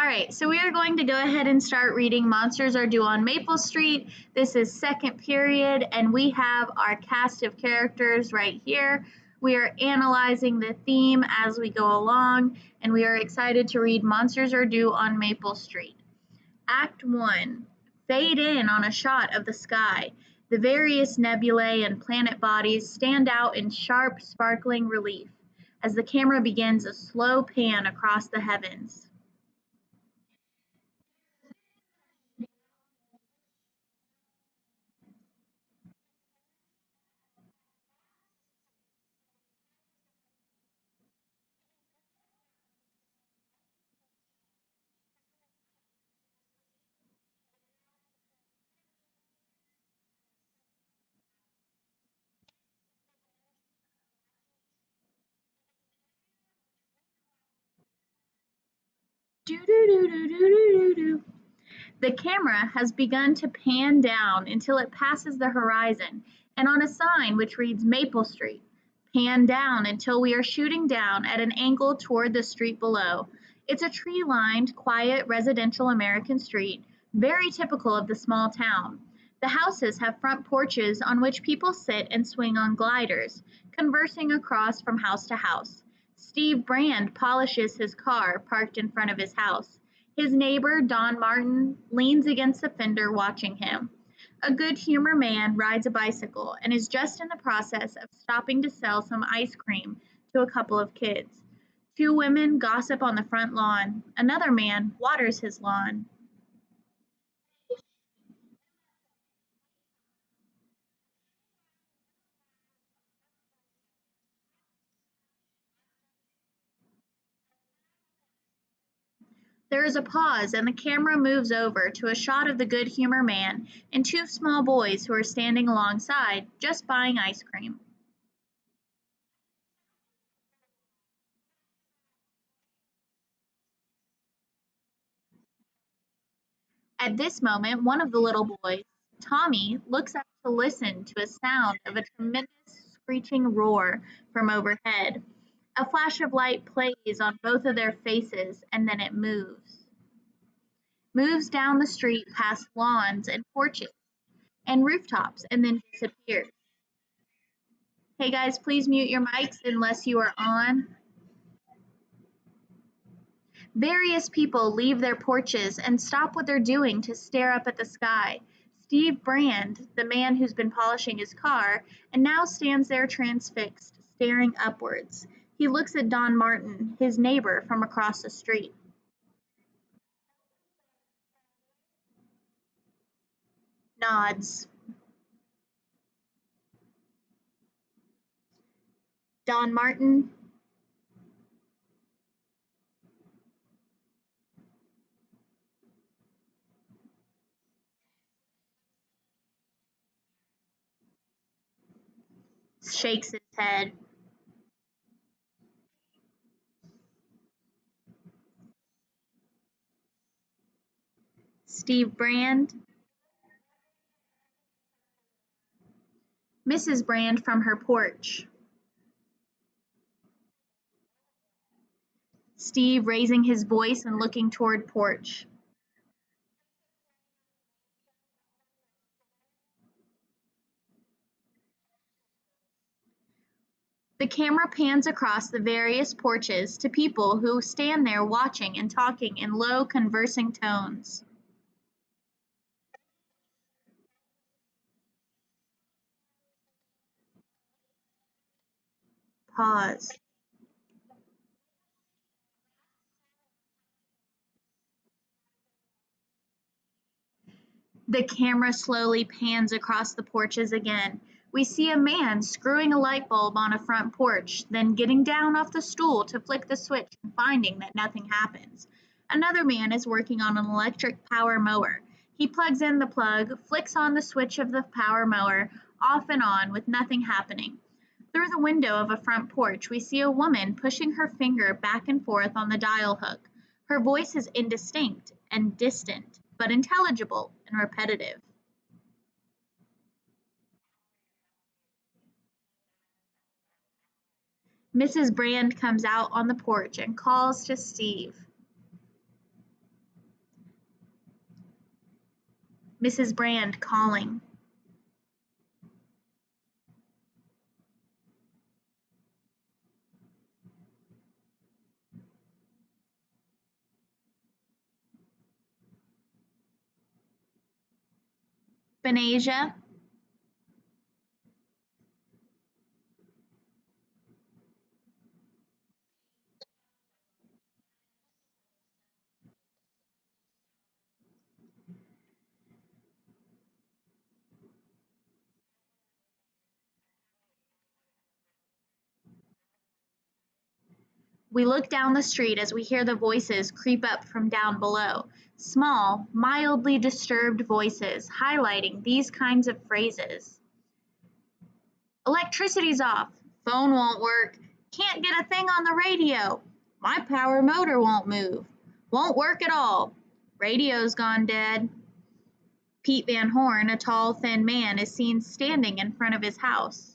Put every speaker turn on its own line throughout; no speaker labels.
All right, so we are going to go ahead and start reading Monsters Are Due on Maple Street. This is second period, and we have our cast of characters right here. We are analyzing the theme as we go along, and we are excited to read Monsters Are Due on Maple Street. Act 1. Fade in on a shot of the sky. The various nebulae and planet bodies stand out in sharp, sparkling relief as the camera begins a slow pan across the heavens. Do-do-do-do-do-do-do. The camera has begun to pan down until it passes the horizon and on a sign which reads Maple Street. Pan down until we are shooting down at an angle toward the street below. It's a tree-lined, quiet residential American street, very typical of the small town. The houses have front porches on which people sit and swing on gliders, conversing across from house to house. Steve Brand polishes his car parked in front of his house. His neighbor, Don Martin, leans against the fender watching him. A good humor man rides a bicycle and is just in the process of stopping to sell some ice cream to a couple of kids. Two women gossip on the front lawn. Another man waters his lawn. There is a pause and the camera moves over to a shot of the good humor man and two small boys who are standing alongside, just buying ice cream. At this moment, one of the little boys, Tommy, looks up to listen to a sound of a tremendous screeching roar from overhead. A flash of light plays on both of their faces and then it moves down the street past lawns and porches and rooftops and then disappears. Hey guys, please mute your mics unless you are on. Various people leave their porches and stop what they're doing to stare up at the sky. Steve Brand, the man who's been polishing his car, and now stands there transfixed, staring upwards. He looks at Don Martin, his neighbor from across the street. Nods. Don Martin. Shakes his head. Steve Brand. Mrs. Brand from her porch. Steve raising his voice and looking toward porch. The camera pans across the various porches to people who stand there watching and talking in low, conversing tones. Pause. The camera slowly pans across the porches again. We see a man screwing a light bulb on a front porch, then getting down off the stool to flick the switch and finding that nothing happens. Another man is working on an electric power mower. He plugs in the plug, flicks on the switch of the power mower, off and on with nothing happening. Through the window of a front porch, we see a woman pushing her finger back and forth on the dial hook. Her voice is indistinct and distant, but intelligible and repetitive. Mrs. Brand comes out on the porch and calls to Steve. Mrs. Brand calling. Benasia. We look down the street as we hear the voices creep up from down below. Small, mildly disturbed voices highlighting these kinds of phrases. Electricity's off. Phone won't work. Can't get a thing on the radio. My power motor won't move. Won't work at all. Radio's gone dead. Pete Van Horn, a tall, thin man, is seen standing in front of his house.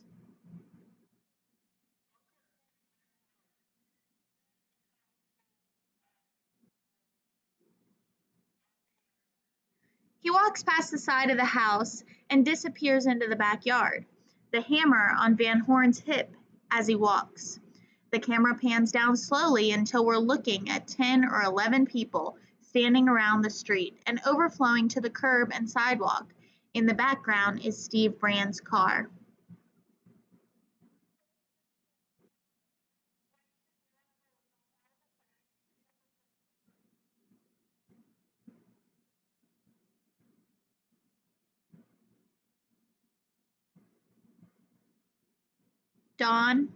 He walks past the side of the house and disappears into the backyard, the hammer on Van Horn's hip as he walks. The camera pans down slowly until we're looking at 10 or 11 people standing around the street and overflowing to the curb and sidewalk. In the background is Steve Brand's car. Dawn.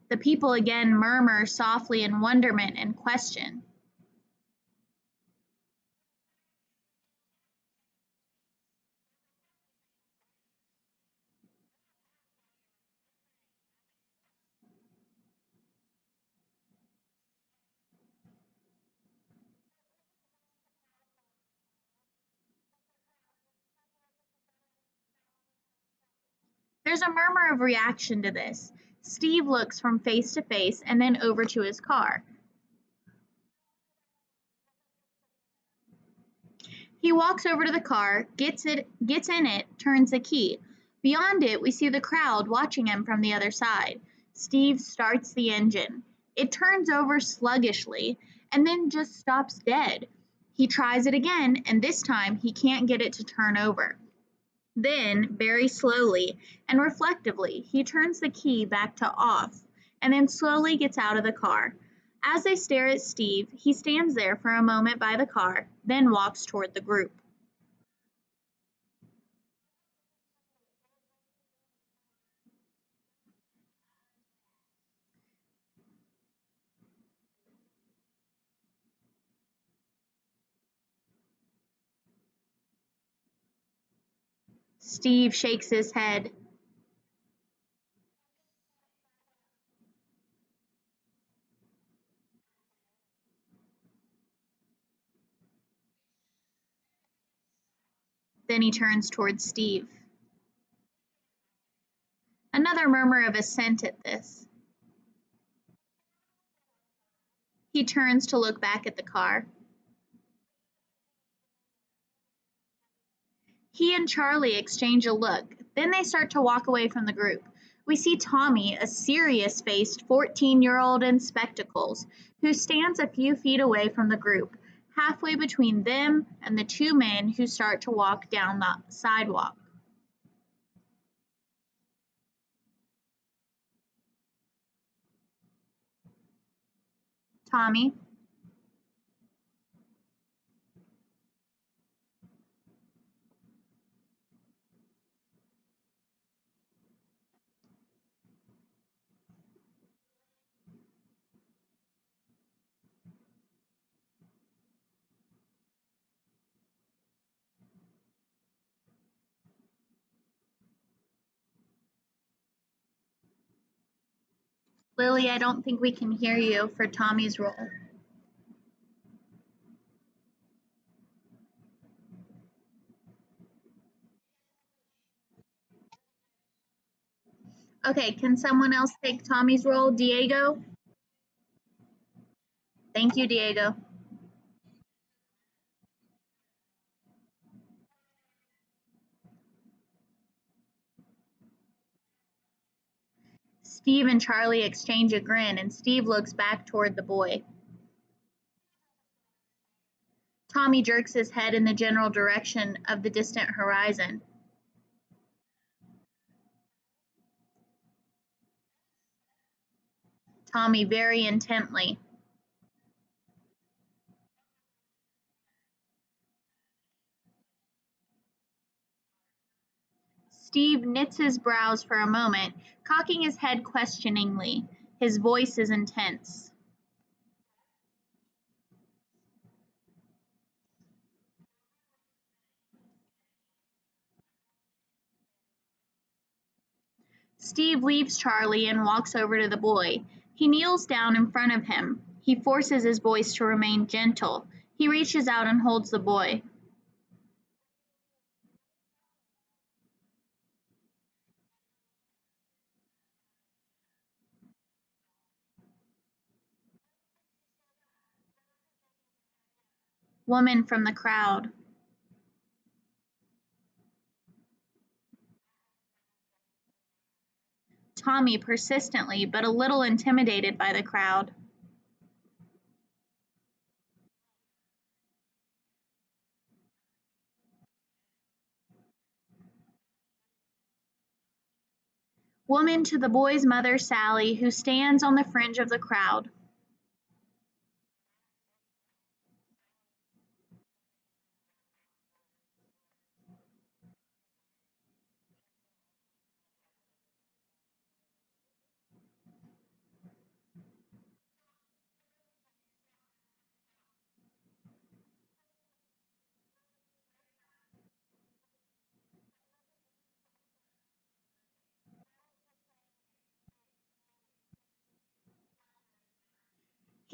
The people again murmur softly in wonderment and question. There's a murmur of reaction to this. Steve looks from face to face and then over to his car. He walks over to the car, gets in it, turns the key. Beyond it, we see the crowd watching him from the other side. Steve starts the engine. It turns over sluggishly and then just stops dead. He tries it again, and this time he can't get it to turn over. Then, very slowly and reflectively, he turns the key back to off and then slowly gets out of the car. As they stare at Steve, he stands there for a moment by the car, then walks toward the group. Steve shakes his head. Then he turns toward Steve. Another murmur of assent at this. He turns to look back at the car. He and Charlie exchange a look, then they start to walk away from the group. We see Tommy, a serious faced 14-year-old in spectacles, who stands a few feet away from the group, halfway between them and the two men who start to walk down the sidewalk. Tommy. Lily, I don't think we can hear you for Tommy's role. Okay, can someone else take Tommy's role? Diego? Thank you, Diego. Steve and Charlie exchange a grin, and Steve looks back toward the boy. Tommy jerks his head in the general direction of the distant horizon. Tommy very intently. Steve knits his brows for a moment, cocking his head questioningly. His voice is intense. Steve leaves Charlie and walks over to the boy. He kneels down in front of him. He forces his voice to remain gentle. He reaches out and holds the boy. Woman from the crowd. Tommy persistently, but a little intimidated by the crowd. Woman to the boy's mother, Sally, who stands on the fringe of the crowd.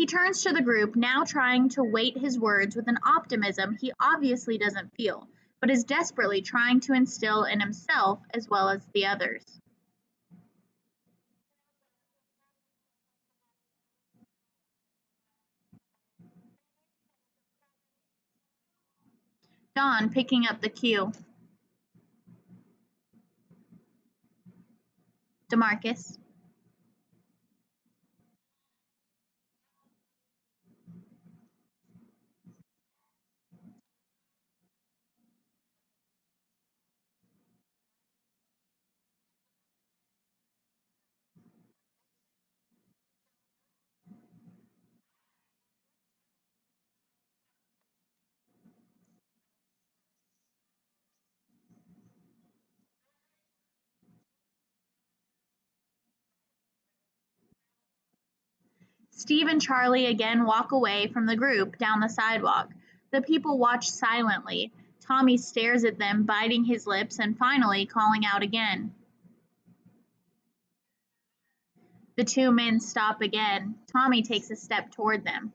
He turns to the group, now trying to weight his words with an optimism he obviously doesn't feel, but is desperately trying to instill in himself as well as the others. Don picking up the cue. DeMarcus. Steve and Charlie again walk away from the group down the sidewalk. The people watch silently. Tommy stares at them, biting his lips and finally calling out again. The two men stop again. Tommy takes a step toward them.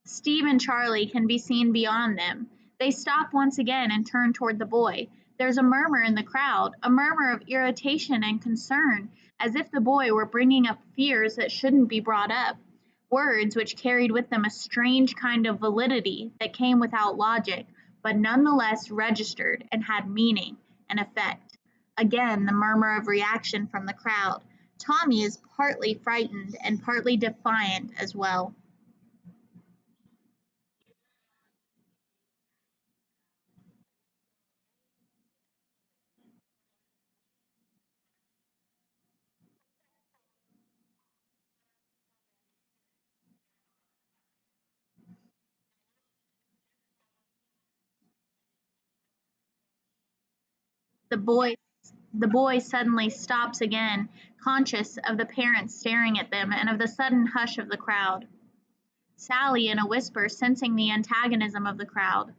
Steve and Charlie can be seen beyond them. They stop once again and turn toward the boy. There's a murmur in the crowd, a murmur of irritation and concern, as if the boy were bringing up fears that shouldn't be brought up. Words which carried with them a strange kind of validity that came without logic, but nonetheless registered and had meaning and effect. Again, the murmur of reaction from the crowd. Tommy is partly frightened and partly defiant as well. The boy the boy suddenly stops again, conscious of the parents staring at them and of the sudden hush of the crowd. Sally, in a whisper, sensing the antagonism of the crowd.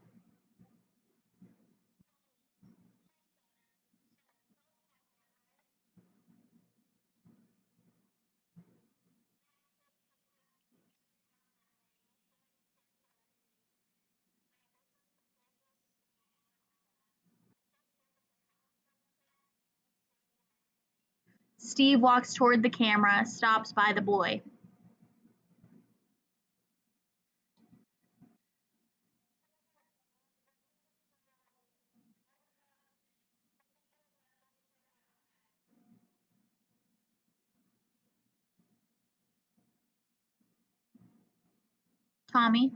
Steve walks toward the camera, stops by the boy. Tommy.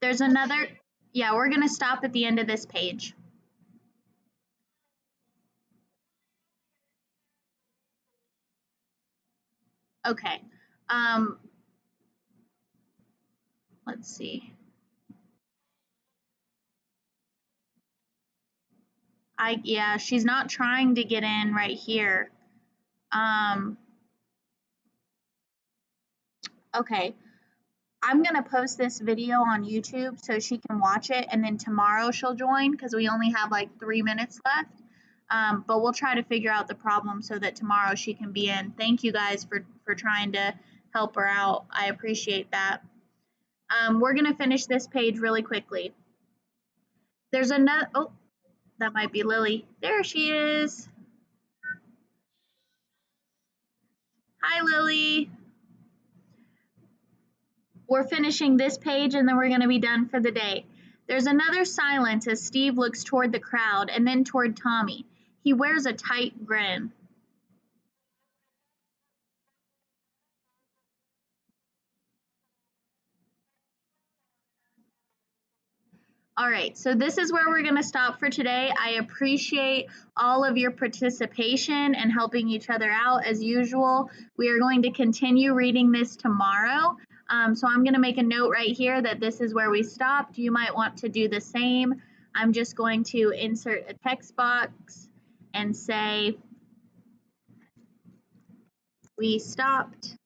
There's another, yeah, we're gonna stop at the end of this page. Okay. Um, let's see. Yeah, she's not trying to get in right here. Um, okay. I'm gonna post this video on YouTube so she can watch it, and then tomorrow she'll join because we only have like 3 minutes left. But we'll try to figure out the problem so that tomorrow she can be in. Thank you guys for trying to help her out. I appreciate that. We're gonna finish this page really quickly. There's another. Oh, that might be Lily. There she is. Hi, Lily. We're finishing this page and then we're going to be done for the day. There's another silence as Steve looks toward the crowd and then toward Tommy. He wears a tight grin. All right, so this is where we're going to stop for today. I appreciate all of your participation and helping each other out as usual. We are going to continue reading this tomorrow. So I'm going to make a note right here that this is where we stopped. You might want to do the same. I'm just going to insert a text box and say, we stopped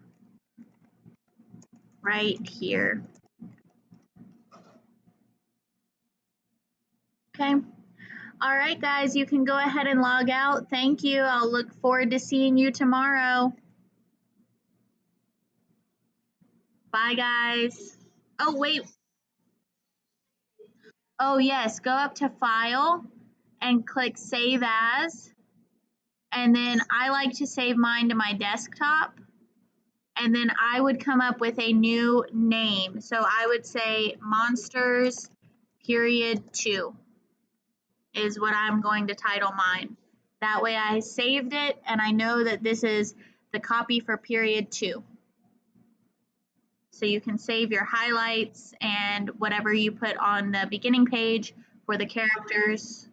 right here. Okay. All right, guys, you can go ahead and log out. Thank you. I'll look forward to seeing you tomorrow. Bye, guys. Oh, wait. Oh, yes. Go up to File and click Save As. And then I like to save mine to my desktop. And then I would come up with a new name. So I would say Monsters Period 2 is what I'm going to title mine. That way I saved it and I know that this is the copy for period 2. So you can save your highlights and whatever you put on the beginning page for the characters.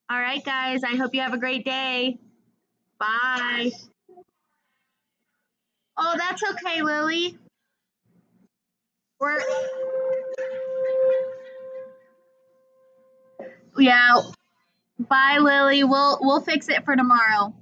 All right, guys, I hope you have a great day. Bye. Oh, that's okay, Lily. We're, yeah, bye, Lily. We'll fix it for tomorrow.